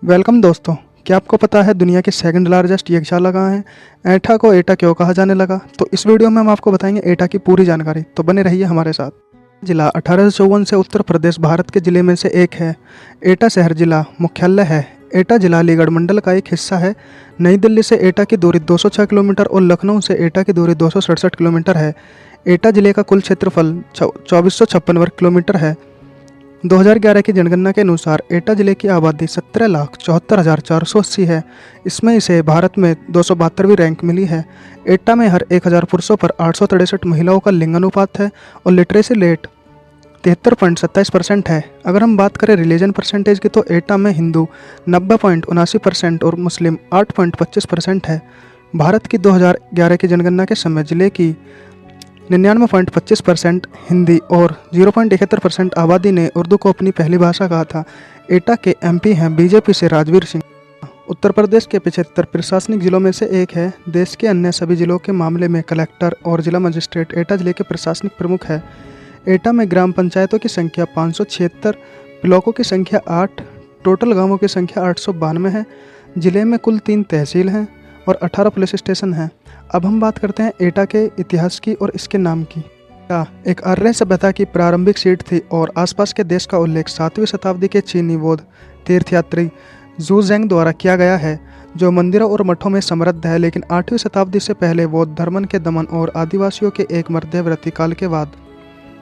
Welcome दोस्तों। क्या आपको पता है दुनिया की सेकंड लार्जेस्ट यज्ञशाला कहाँ है? एटा को एटा क्यों कहा जाने लगा? तो इस वीडियो में हम आपको बताएंगे एटा की पूरी जानकारी, तो बने रहिए हमारे साथ। जिला 1854 से उत्तर प्रदेश भारत के जिले में से एक है। एटा शहर जिला मुख्यालय है। एटा जिला अलीगढ़ मंडल का एक हिस्सा है। नई दिल्ली से एटा की दूरी 206 किलोमीटर और लखनऊ से एटा की दूरी 267 किलोमीटर है। एटा जिले का कुल क्षेत्रफल 2456 वर्ग किलोमीटर है। 2011 की जनगणना के अनुसार एटा जिले की आबादी 17,74,480 है। इसमें इसे भारत में 272वीं रैंक मिली है। एटा में हर 1000 पुरुषों पर 863 महिलाओं का लिंग अनुपात है और लिटरेसी रेट 73.27% है। अगर हम बात करें रिलीजन परसेंटेज की, तो एटा में हिंदू 90.79% और मुस्लिम 8.25% है। भारत की 2011 की जनगणना के समय जिले की 99.25% हिंदी और 0.71% आबादी ने उर्दू को अपनी पहली भाषा कहा था। एटा के एमपी हैं बीजेपी से राजवीर सिंह। उत्तर प्रदेश के 75 प्रशासनिक जिलों में से एक है। देश के अन्य सभी जिलों के मामले में कलेक्टर और जिला मजिस्ट्रेट एटा जिले के प्रशासनिक प्रमुख है। एटा में ग्राम पंचायतों की संख्या 576, ब्लॉकों की संख्या 8, टोटल गांवों की संख्या 892 है। जिले में कुल 3 तहसील हैं और 18 पुलिस स्टेशन हैं। अब हम बात करते हैं एटा के इतिहास की और इसके नाम की। एटा एक आर्य सभ्यता की प्रारंभिक सीट थी और आसपास के देश का उल्लेख 7वीं शताब्दी के चीनी बौद्ध तीर्थयात्री जू जेंग द्वारा किया गया है, जो मंदिरों और मठों में समृद्ध है। लेकिन 8वीं शताब्दी से पहले बौद्ध धर्म के दमन और आदिवासियों के एक मध्यवर्ती काल के बाद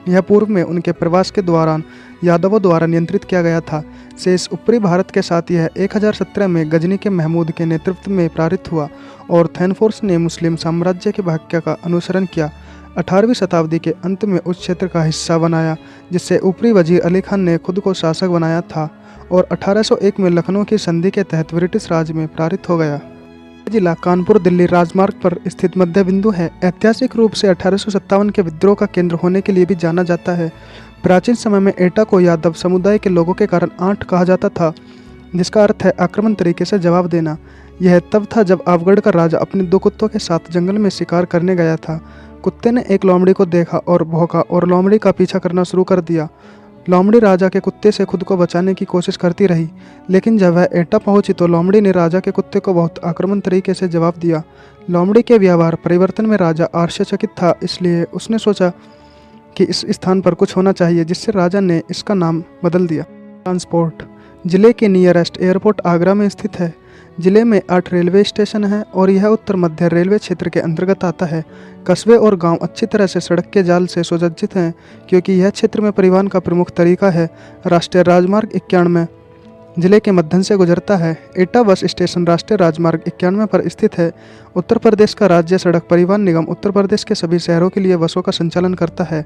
यह पूर्व में उनके प्रवास के दौरान यादवों द्वारा नियंत्रित किया गया था। शेष ऊपरी भारत के साथ यह 1017 में गजनी के महमूद के नेतृत्व में पारित हुआ और थैनफोर्स ने मुस्लिम साम्राज्य के भाग्य का अनुसरण किया। 18वीं शताब्दी के अंत में उस क्षेत्र का हिस्सा बनाया जिससे ऊपरी वजीर अली खान ने खुद को शासक बनाया था और 1801 में लखनऊ की संधि के तहत ब्रिटिश राज में पारित हो गया। जिला कानपुर दिल्ली राजमार्ग पर स्थित मध्य बिंदु है। ऐतिहासिक रूप से 1857 के विद्रोह का केंद्र होने के लिए भी जाना जाता है। प्राचीन समय में एटा को यादव समुदाय के लोगों के कारण आंट कहा जाता था, जिसका अर्थ है आक्रमण तरीके से जवाब देना। यह तब था जब आवगढ़ का राजा अपने 2 कुत्तों के साथ जंगल में शिकार करने गया था। कुत्ते ने एक लोमड़ी को देखा और भौंका और लोमड़ी का पीछा करना शुरू कर दिया। लोमड़ी राजा के कुत्ते से खुद को बचाने की कोशिश करती रही, लेकिन जब वह एटा पहुंची तो लोमड़ी ने राजा के कुत्ते को बहुत आक्रामक तरीके से जवाब दिया। लोमड़ी के व्यवहार परिवर्तन में राजा आश्चर्यचकित था, इसलिए उसने सोचा कि इस स्थान पर कुछ होना चाहिए, जिससे राजा ने इसका नाम बदल दिया। ट्रांसपोर्ट जिले के नियरेस्ट एयरपोर्ट आगरा में स्थित है। जिले में 8 रेलवे स्टेशन हैं और यह उत्तर मध्य रेलवे क्षेत्र के अंतर्गत आता है। कस्बे और गांव अच्छी तरह से सड़क के जाल से सुसज्जित हैं, क्योंकि यह क्षेत्र में परिवहन का प्रमुख तरीका है। राष्ट्रीय राजमार्ग 91 जिले के मध्य से गुजरता है। एटा बस स्टेशन राष्ट्रीय राजमार्ग 91 पर स्थित है। उत्तर प्रदेश का राज्य सड़क परिवहन निगम उत्तर प्रदेश के सभी शहरों के लिए बसों का संचालन करता है।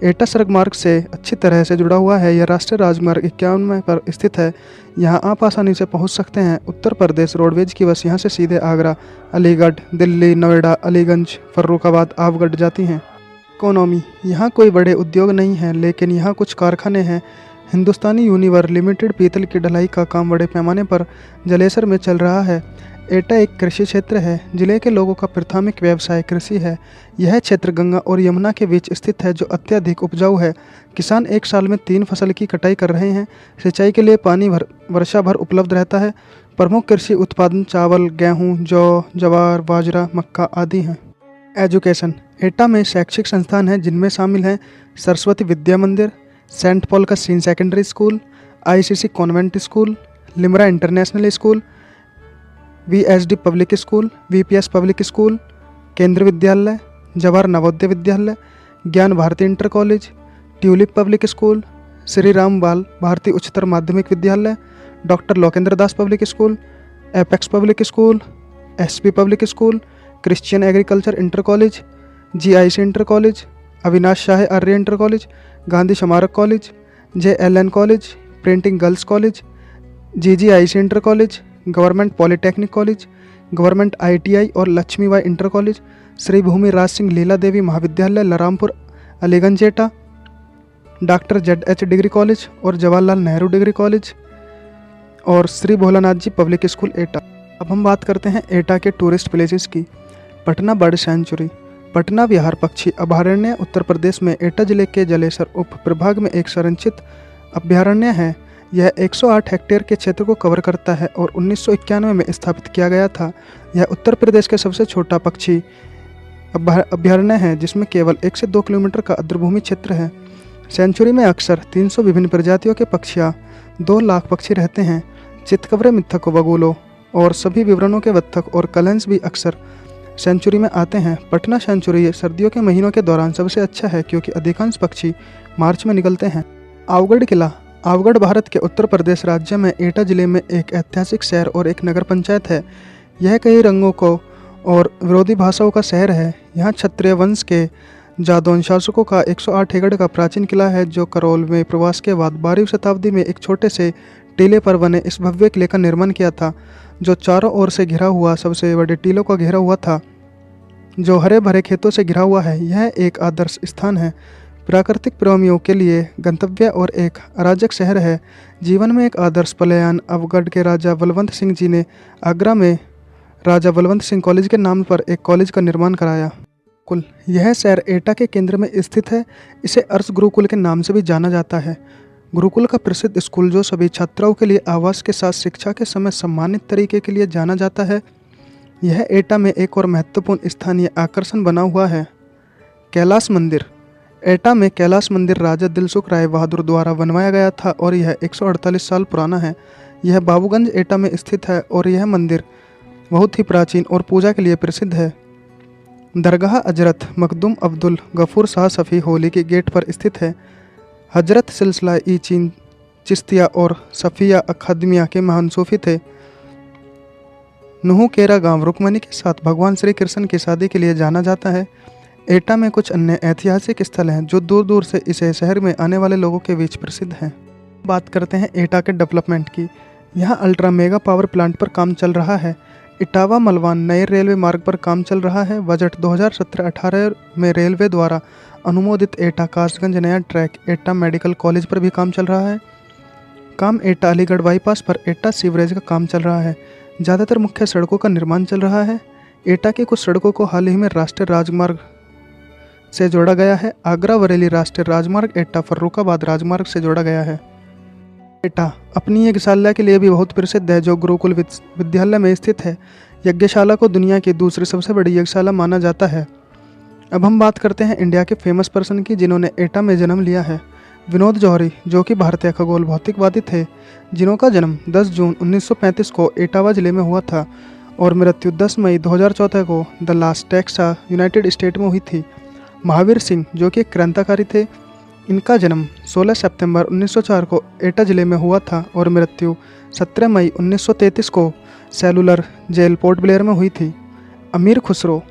एटा सड़क मार्ग से अच्छी तरह से जुड़ा हुआ है। यह राष्ट्रीय राजमार्ग 91 पर स्थित है। यहाँ आप आसानी से पहुँच सकते हैं। उत्तर प्रदेश रोडवेज की बस यहाँ से सीधे आगरा, अलीगढ़, दिल्ली, नोएडा, अलीगंज, फर्रुखाबाद, आवगढ़ जाती हैं। इकोनॉमी यहाँ कोई बड़े उद्योग नहीं हैं, लेकिन यहाँ कुछ कारखाने हैं। हिंदुस्तानी यूनिवर लिमिटेड पीतल की ढलाई का काम बड़े पैमाने पर जलेसर में चल रहा है। एटा एक कृषि क्षेत्र है। जिले के लोगों का प्राथमिक व्यवसाय कृषि है। यह क्षेत्र गंगा और यमुना के बीच स्थित है, जो अत्यधिक उपजाऊ है। किसान एक साल में 3 फसल की कटाई कर रहे हैं। सिंचाई के लिए पानी वर्षा भर उपलब्ध रहता है। प्रमुख कृषि उत्पादन चावल, गेहूँ, जौ, जवार, बाजरा, मक्का आदि हैं। एजुकेशन एटा में शैक्षिक संस्थान हैं, जिनमें शामिल हैं सरस्वती विद्या मंदिर, सेंट पॉल का senior secondary school, ICC convent school, Limra international school, VSD public school, VPS public school, Kendriya Vidyalaya, Jawahar Navodaya Vidyalaya, Gyan Bharati inter college, tulip public school, Shri Ram Bal Bharati Uchchatar Madhyamik Vidyalaya, doctor Lokendra Das public school, apex public school, SP public school, Christian agriculture inter college, GIC inter college, Avinash Shah Arya inter college, Gandhi Smarak college, JLN college, printing girls college, GGIC inter college, government polytechnic college, government ITI और Lakshmibai inter college, Shri भूमि राज सिंह लीला देवी महाविद्यालय लरामपुर, अलीगंज एटा, doctor ZH degree college और Jawaharlal Nehru degree college और श्री भोलानाथ जी public school एटा। अब हम बात करते हैं एटा के टूरिस्ट प्लेसेस की। पटना बर्ड सेंचुरी पटना विहार पक्षी अभयारण्य उत्तर प्रदेश में एटा जिले के जलेसर उप प्रभाग में एक संरक्षित अभयारण्य है। यह 108 हेक्टेयर के क्षेत्र को कवर करता है और 1991 में स्थापित किया गया था। यह उत्तर प्रदेश के सबसे छोटा पक्षी अभयारण्य है जिसमें केवल 1 से 2 किलोमीटर का आर्द्रभूमि क्षेत्र है। सेंचुरी में अक्सर 300 विभिन्न प्रजातियों के पक्षियाँ 2 लाख पक्षी रहते हैं। चितकबरे, मिथक, बगुलों और सभी विवरणों के बत्तख और कलहंस भी अक्सर सेंचुरी में आते हैं। पटना सेंचुरी सर्दियों के महीनों के दौरान सबसे अच्छा है क्योंकि अधिकांश पक्षी मार्च में निकलते हैं। आवगढ़ किला। आवगढ़ भारत के उत्तर प्रदेश राज्य में एटा जिले में एक ऐतिहासिक शहर और एक नगर पंचायत है। यह कई रंगों को और विरोधी भाषाओं का शहर है। यहाँ क्षत्रिय वंश के जादौन शासकों का 108 एकड़ का प्राचीन किला है जो करौल में प्रवास के बाद 12वीं शताब्दी में एक छोटे से टीले पर बने इस भव्य किले का निर्माण किया था, जो चारों ओर से घिरा हुआ सबसे बड़े टीलों का घेरा हुआ था, जो हरे भरे खेतों से घिरा हुआ है। यह एक आदर्श स्थान है प्राकृतिक प्रेमियों के लिए गंतव्य और एक अराजक शहर है। जीवन में एक आदर्श पलायन। अवगढ़ के राजा बलवंत सिंह जी ने आगरा में राजा बलवंत सिंह कॉलेज के नाम पर एक कॉलेज का निर्माण कराया। कुल यह शहर एटा के केंद्र में स्थित है। इसे अर्स गुरुकुल के नाम से भी जाना जाता है। गुरुकुल का प्रसिद्ध स्कूल जो सभी छात्राओं के लिए आवास के साथ शिक्षा के समय सम्मानित तरीके के लिए जाना जाता है। यह एटा में एक और महत्वपूर्ण स्थानीय आकर्षण बना हुआ है। कैलाश मंदिर। एटा में कैलाश मंदिर राजा दिलसुख राय बहादुर द्वारा बनवाया गया था और यह 148 साल पुराना है। यह बाबूगंज एटा में स्थित है और यह मंदिर बहुत ही प्राचीन और पूजा के लिए प्रसिद्ध है। दरगाह हजरत मखदूम अब्दुल गफूर शाह सफ़ी होली के गेट पर स्थित है। हजरत सिलसिला ई चिश्तिया और सफ़िया अखादमिया के महान सूफी थे। नुहू केरा गांव रुक्मणी के साथ भगवान श्री कृष्ण की शादी के लिए जाना जाता है। एटा में कुछ अन्य ऐतिहासिक स्थल हैं जो दूर दूर से इस शहर में आने वाले लोगों के बीच प्रसिद्ध हैं। बात करते हैं एटा के डेवलपमेंट की। यहाँ अल्ट्रा मेगा पावर प्लांट पर काम चल रहा है। इटावा मलवान नए रेलवे मार्ग पर काम चल रहा है। बजट 2017-18 में रेलवे द्वारा अनुमोदित एटा कासगंज नया ट्रैक, एटा मेडिकल कॉलेज पर भी काम चल रहा है। काम एटा अलीगढ़ बाईपास पर एटा सीवरेज का काम चल रहा है। ज़्यादातर मुख्य सड़कों का निर्माण चल रहा है। एटा की कुछ सड़कों को हाल ही में राष्ट्रीय राजमार्ग से जोड़ा गया है। आगरा बरेली राष्ट्रीय राजमार्ग एटा फर्रुखाबाद राजमार्ग से जोड़ा गया है। एटा अपनी यज्ञशाला के लिए भी बहुत प्रसिद्ध है जो गुरुकुल विद्यालय में स्थित है। यज्ञशाला को दुनिया की दूसरी सबसे बड़ी यज्ञशाला माना जाता है। अब हम बात करते हैं इंडिया के फेमस पर्सन की जिन्होंने एटा में जन्म लिया है। विनोद जौहरी, जो कि भारतीय खगोल भौतिकवादी थे, जिनका जन्म 10 जून 1935 को एटावा जिले में हुआ था और मृत्यु 10 मई 2014 को डल्लास टेक्सास यूनाइटेड स्टेट में हुई थी। महावीर सिंह, जो कि एक क्रांतिकारी थे, इनका जन्म 16 सितंबर 1904 को एटा जिले में हुआ था और मृत्यु 17 मई 1933 को सेलुलर जेल पोर्ट ब्लेयर में हुई थी। अमीर खुसरो,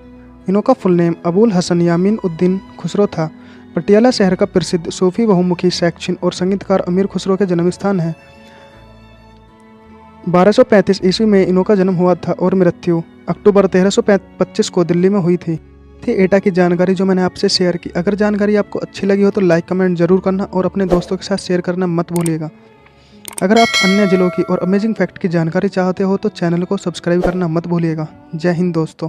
इनका फुल नेम अबुल हसन यामीन उद्दीन खुसरो था। पटियाला शहर का प्रसिद्ध सूफी बहुमुखी शैक्षिक और संगीतकार अमीर खुसरो के जन्म स्थान है। 1235 ईस्वी में इनका जन्म हुआ था और मृत्यु अक्टूबर 1325 को दिल्ली में हुई थी एटा की जानकारी जो मैंने आपसे शेयर की। अगर जानकारी आपको अच्छी लगी हो तो लाइक कमेंट जरूर करना और अपने दोस्तों के साथ शेयर करना मत भूलिएगा। अगर आप अन्य जिलों की और अमेजिंग फैक्ट की जानकारी चाहते हो तो चैनल को सब्सक्राइब करना मत भूलिएगा। जय हिंद दोस्तों।